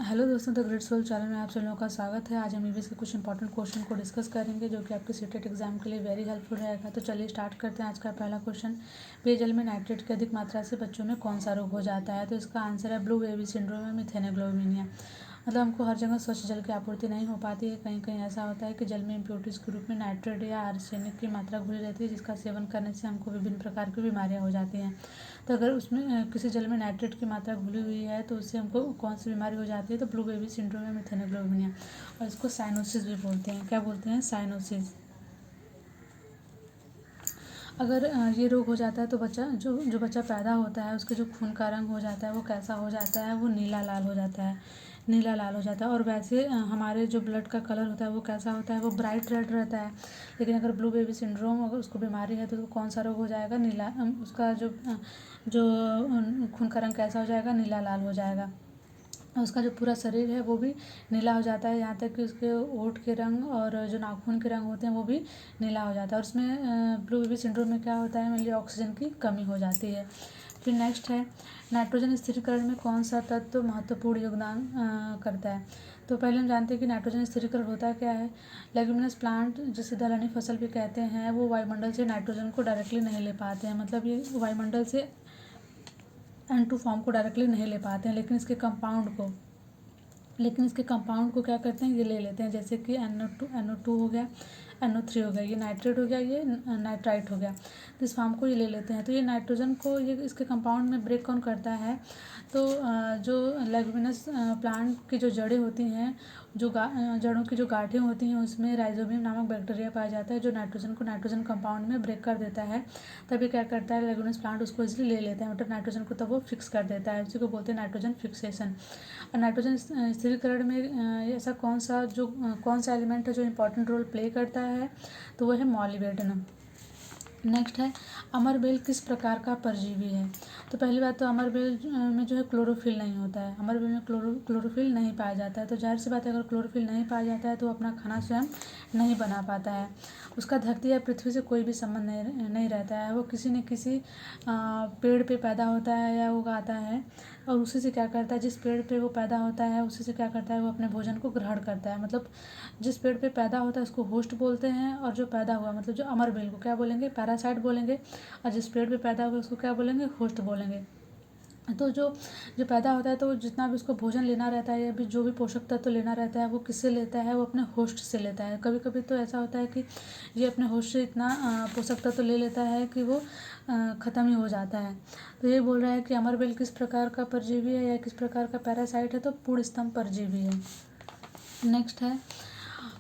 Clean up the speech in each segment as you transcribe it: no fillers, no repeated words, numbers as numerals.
Hello दोस्तों, the great soul channel में आप सभी लोगों का स्वागत है। आज हम ईवीएस के कुछ इंपॉर्टेंट क्वेश्चन को डिस्कस करेंगे जो कि आपके सीटेट एग्जाम के लिए वेरी हेल्पफुल रहेगा। तो चलिए स्टार्ट करते हैं। आज का पहला क्वेश्चन, पेयजल में नाइट्रेट की अधिक मात्रा से बच्चों में कौन सा रोग हो जाता है? तो इसका आंसर है ब्लू बेबी सिंड्रोम या मिथेनोग्लोबिनिया। मतलब हमको हर जगह स्वच्छ जल की आपूर्ति नहीं हो पाती है। कहीं कहीं ऐसा होता है कि जल में इम्प्योरिटीज़ के रूप में नाइट्रेट या आर्सेनिक की मात्रा घुली रहती है, जिसका सेवन करने से हमको विभिन्न प्रकार की बीमारियां हो जाती हैं। तो अगर उसमें किसी जल में नाइट्रेट की मात्रा घुली हुई है तो उससे हमको कौन सी बीमारी हो जाती है? तो ब्लू बेबी सिंड्रोम या मिथेनोग्लोबिनिया। और इसको साइनोसिस भी बोलते हैं। क्या बोलते हैं? साइनोसिस। अगर ये रोग हो जाता है तो बच्चा जो बच्चा पैदा होता है उसके जो खून का रंग हो जाता है वो कैसा हो जाता है? वो नीला लाल हो जाता है। नीला लाल हो जाता है। और वैसे हमारे जो ब्लड का कलर होता है वो कैसा होता है? वो ब्राइट रेड रहता है। लेकिन अगर ब्लू बेबी सिंड्रोम अगर उसको बीमारी है तो उसको कौन सा रोग हो जाएगा? नीला उसका जो खून का रंग कैसा हो जाएगा? नीला लाल हो जाएगा। उसका जो पूरा शरीर है वो भी नीला हो जाता है, यहाँ तक कि उसके ओठ के रंग और जो नाखून के रंग होते हैं वो भी नीला हो जाता है। और उसमें ब्लू बेबी सिंड्रोम में क्या होता है? मेनली ऑक्सीजन की कमी हो जाती है। फिर नेक्स्ट है, नाइट्रोजन स्थिरीकरण में कौन सा तत्व महत्वपूर्ण योगदान करता है? तो पहले हम जानते हैं कि नाइट्रोजन स्थिरीकरण होता क्या है। लेग्यूमिनस प्लांट जिसे दलहनी फसल भी कहते हैं वो वायुमंडल से नाइट्रोजन को डायरेक्टली नहीं ले पाते हैं। मतलब ये वायुमंडल से N2 फॉर्म को डायरेक्टली नहीं ले पाते हैं, लेकिन इसके कंपाउंड को क्या करते हैं? ये ले लेते हैं। जैसे कि NO2 हो गया, NO3 हो गया, ये नाइट्रेट हो गया, ये नाइट्राइट हो गया। तो इस फॉर्म को ये ले लेते हैं। तो ये नाइट्रोजन को ये इसके कंपाउंड में ब्रेक कौन करता है? तो जो लेग्यूमिनस प्लांट की जो जड़ें होती हैं, जड़ों की जो गांठें होती हैं उसमें राइजोबियम नामक बैक्टीरिया पाया जाता है जो नाइट्रोजन को नाइट्रोजन कंपाउंड में ब्रेक कर देता है। तभी क्या करता है? लेग्यूमिनस प्लांट उसको इसलिए ले लेते हैं, मतलब नाइट्रोजन को तब वो फिक्स कर देता है। उसी को बोलते हैं नाइट्रोजन फिक्सेशन। और नाइट्रोजन स्थिरीकरण में ऐसा कौन सा एलिमेंट है जो इम्पोर्टेंट रोल प्ले करता है? तो वो है मॉलिब्डेनम। नेक्स्ट है, अमरबेल किस प्रकार का परजीवी है? तो पहली बात तो अमरबेल में जो है क्लोरोफिल नहीं होता है। अमरबेल में क्लोरोफिल नहीं पाया जाता है। तो जाहिर सी बात है, अगर क्लोरोफिल नहीं पाया जाता है तो अपना खाना स्वयं नहीं बना पाता है। उसका धरती या पृथ्वी से कोई भी संबंध नहीं रहता है। वो किसी न किसी पेड़ पे पैदा होता है या उगाता है, और उसी से क्या करता है? जिस पेड़ पे वो पैदा होता है उसी से क्या करता है? वो अपने भोजन को ग्रहण करता है। मतलब जिस पेड़ पे पैदा होता है उसको होस्ट बोलते हैं, और जो पैदा हुआ मतलब जो अमरबेल को क्या बोलेंगे? पैरासाइट बोलेंगे। और जिस पेड़ पे पैदा हुआ उसको क्या बोलेंगे? होस्ट बोलेंगे। तो जो पैदा होता है तो जितना भी उसको भोजन लेना रहता है या भी जो भी पोषक तत्व लेना रहता है वो किससे लेता है? वो अपने होस्ट से लेता है। कभी कभी तो ऐसा होता है कि ये अपने होस्ट से इतना पोषक तत्व ले लेता है कि वो ख़त्म ही हो जाता है। तो ये बोल रहा है कि अमरबेल किस प्रकार का परजीवी है या किस प्रकार का पैरासाइट है? तो पूर्ण स्तंभ परजीवी है। नेक्स्ट है,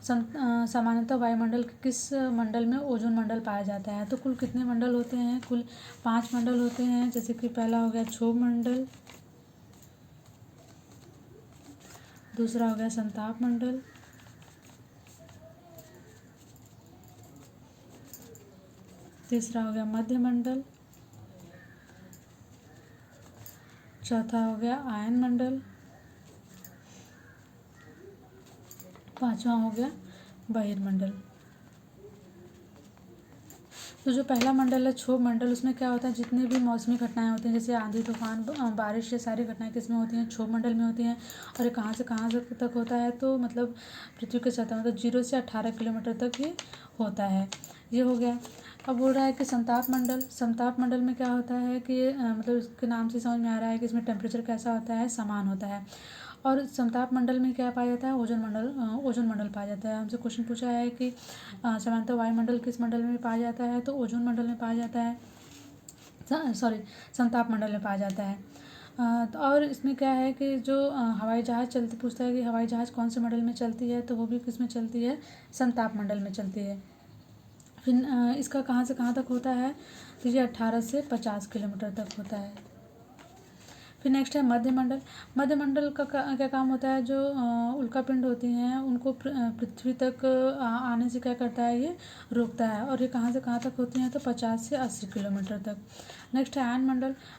सामान्यतः वायुमंडल के किस मंडल में ओजोन मंडल पाया जाता है? तो कुल कितने मंडल होते हैं? कुल 5 मंडल होते हैं। जैसे कि पहला हो गया क्षोभ मंडल, दूसरा हो गया संताप मंडल, तीसरा हो गया मध्य मंडल, चौथा हो गया आयन मंडल, पांचवा हो गया बहिर्मंडल। तो जो पहला मंडल है क्षोभ मंडल, उसमें क्या होता है? जितने भी मौसमी घटनाएं होती हैं जैसे आंधी तूफान बारिश, ये सारी घटनाएं किस में होती हैं? क्षोभ मंडल में होती हैं। और ये कहाँ से कहाँ तक होता है? तो मतलब पृथ्वी के सतह, मतलब 0 से 18 किलोमीटर तक ये होता है। ये हो गया। अब बोल रहा है कि संताप मंडल में क्या होता है कि मतलब इसके नाम से समझ में आ रहा है कि इसमें टेम्परेचर कैसा होता है? समान होता है। और संताप मंडल में क्या पाया जाता है? ओजोन मंडल पाया जाता है। हमसे क्वेश्चन पूछा है कि सामान्यतः वायुमंडल किस मंडल में पाया जाता है? तो ओजोन मंडल में पाया जाता है, सॉरी संताप मंडल में पाया जाता है। तो और इसमें क्या है कि जो हवाई जहाज़ चलती, पूछता है कि हवाई जहाज़ कौन से मंडल में चलती है? तो वो भी किस में चलती है? संताप मंडल में चलती है। फिर इसका कहाँ से कहाँ तक होता है? तो ये 18 से 50 किलोमीटर तक होता है। फिर नेक्स्ट है मध्य मंडल का क्या काम होता है? जो उल्कापिंड होती हैं उनको पृथ्वी तक आने से क्या करता है? ये रोकता है। और ये कहाँ से कहाँ तक होती हैं? तो 50 से 80 किलोमीटर तक। नेक्स्ट है आयन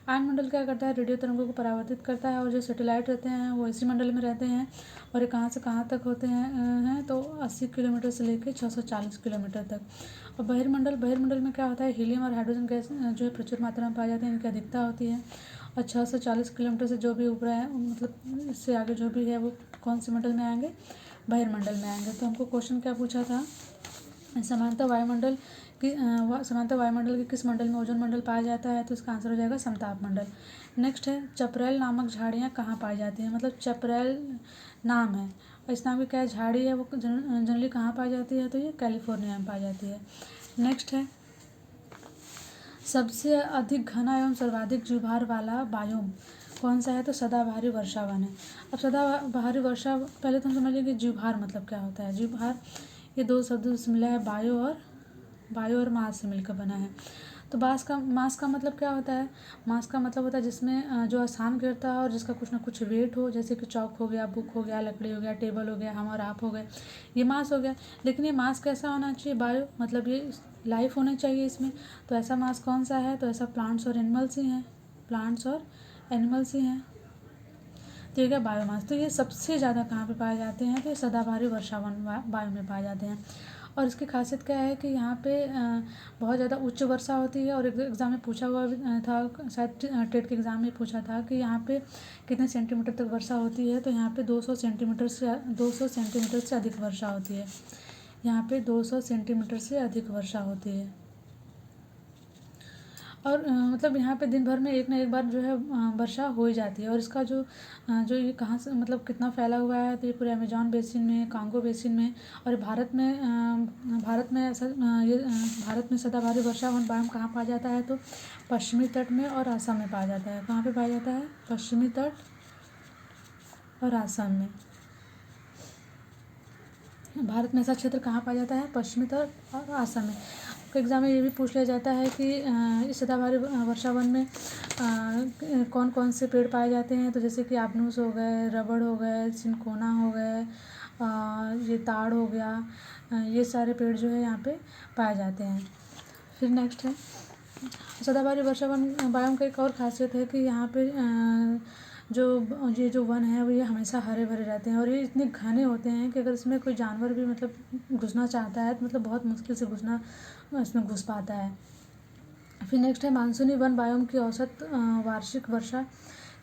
मंडल क्या करता है? रेडियो तरंगों को परावर्तित करता है। और जो सैटेलाइट रहते हैं वो इसी मंडल में रहते हैं। और ये कहाँ से कहाँ तक होते हैं? तो 80 किलोमीटर से लेकर 640 किलोमीटर तक। और बहिर्मंडल में क्या होता है? हीलियम और हाइड्रोजन गैस जो है प्रचुर मात्रा में पाए जाते हैं, इनकी अधिकता होती है। और 640 किलोमीटर से जो भी ऊपर है, मतलब इससे आगे जो भी है वो कौन से मंडल में आएंगे, बहिर्मंडल में आएंगे। तो हमको क्वेश्चन क्या पूछा था, सामान्यतः वायुमंडल सामान्यतः वायुमंडल के किस मंडल में ओजोन मंडल पाया जाता है, तो इसका आंसर हो जाएगा समताप मंडल। नेक्स्ट है चपरेल नामक झाड़ियाँ कहाँ पाई जाती हैं, मतलब चपरेल नाम है और इस नाम की क्या झाड़ी है, वो जनरली कहाँ पाई जाती है, तो ये कैलिफोर्निया में पाई जाती है। नेक्स्ट है सबसे अधिक घना एवं सर्वाधिक जीवभार वाला बायोम कौन सा है, तो सदाबहारी वर्षा वन है। अब सदाबहारी वर्षा, पहले तो हम समझ लेंगे जीवभार मतलब क्या होता है। जीवभार ये दो शब्दों से मिला है, बायो और मास से मिलकर बना है। तो मास का मतलब क्या होता है, मास का मतलब होता है जिसमें जो आसान गिरता है और जिसका कुछ ना कुछ वेट हो, जैसे कि चौक हो गया, बुक हो गया, लकड़ी हो गया, टेबल हो गया, हम और आप हो गए, ये मास हो गया। लेकिन ये मास कैसा होना चाहिए, बायो मतलब ये लाइफ होनी चाहिए इसमें। तो ऐसा मास कौन सा है, तो ऐसा प्लांट्स और एनिमल्स ही हैं, प्लांट्स और एनिमल्स ही हैं। तो ये क्या बायोमास, तो ये सबसे ज़्यादा कहाँ पे पाए जाते हैं, तो ये सदाबहारी वर्षावन बायो में पाए जाते हैं। और इसकी खासियत क्या है कि यहाँ पे बहुत ज़्यादा उच्च वर्षा होती है। और एग्ज़ाम में पूछा हुआ था, शायद टेट के एग्ज़ाम में पूछा था कि यहाँ पे कितने सेंटीमीटर तक वर्षा होती है, तो यहाँ पे 200 सेंटीमीटर से अधिक वर्षा होती है। यहाँ पे 200 सेंटीमीटर से अधिक वर्षा होती है। और मतलब यहाँ पे दिन भर में एक ना एक बार जो है वर्षा हो ही जाती है। और इसका जो ये कहाँ से मतलब कितना फैला हुआ है, तो ये पूरे अमेजॉन बेसिन में, कांगो बेसिन में, और भारत में ऐसा भारत में सदाबहारी वर्षा वन बायोम कहाँ पाया जाता है, तो पश्चिमी तट में और असम में पाया जाता है। कहाँ पे पाया जाता है, पश्चिमी तट और असम में। भारत में ऐसा क्षेत्र कहाँ पाया जाता है, पश्चिमी तट और असम में। एग्ज़ाम में ये भी पूछ लिया जाता है कि इस सदाबहारी वर्षा वन में कौन कौन से पेड़ पाए जाते हैं, तो जैसे कि आबनूस हो गए, रबड़ हो गए, सिनकोना हो गए, ये ताड़ हो गया, ये सारे पेड़ जो है यहाँ पे पाए जाते हैं। फिर नेक्स्ट है सदाबहारी वर्षा वन बायोम का एक और खासियत है कि यहाँ पे जो वन है वो ये हमेशा हरे भरे रहते हैं। और ये इतने घने होते हैं कि अगर इसमें कोई जानवर भी मतलब घुसना चाहता है तो मतलब बहुत मुश्किल से इसमें घुस पाता है। फिर नेक्स्ट है मानसूनी वन बायोम की औसत वार्षिक वर्षा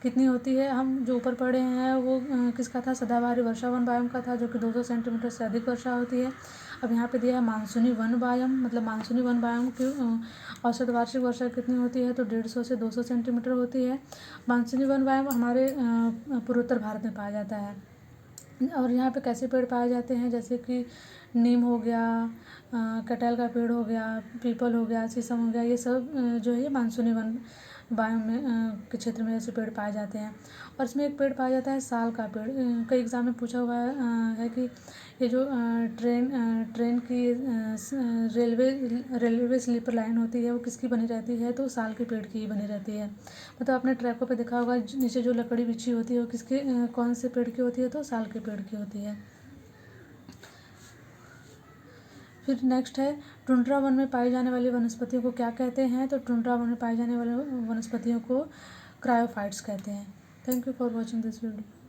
कितनी होती है। हम जो ऊपर पढ़े हैं वो किसका था, सदाबहारी वर्षा वन बायोम का था, जो कि 200 सेंटीमीटर से अधिक वर्षा होती है। अब यहाँ पे दिया है मानसूनी वन बायोम, मतलब मानसूनी वन बायोम की औसत वार्षिक वर्षा कितनी होती है, तो 150 से 200 सेंटीमीटर होती है। मानसूनी वन बायोम हमारे पूर्वोत्तर भारत में पाया जाता है। और यहाँ पे कैसे पेड़ पाए जाते हैं, जैसे कि नीम हो गया, कटहल का पेड़ हो गया, पीपल हो गया, शीशम हो गया, ये सब जो है ये मानसूनी वन बायोम में के क्षेत्र में ऐसे पेड़ पाए जाते हैं। और इसमें एक पेड़ पाया जाता है साल का पेड़। कई एग्ज़ाम में पूछा हुआ है कि ये जो ट्रेन की रेलवे स्लीपर लाइन होती है वो किसकी बनी रहती है, तो साल के पेड़ की ही बनी रहती है। मतलब आपने ट्रैकों पे देखा होगा नीचे जो लकड़ी बिछी होती है वो किसके कौन से पेड़ की होती है, तो साल के पेड़ की होती है। फिर नेक्स्ट है टुंड्रा वन में पाई जाने वाली वनस्पतियों को क्या कहते हैं, तो टुंड्रा वन में पाई जाने वाली वनस्पतियों को क्रायोफाइट्स कहते हैं। Thank you for watching this video.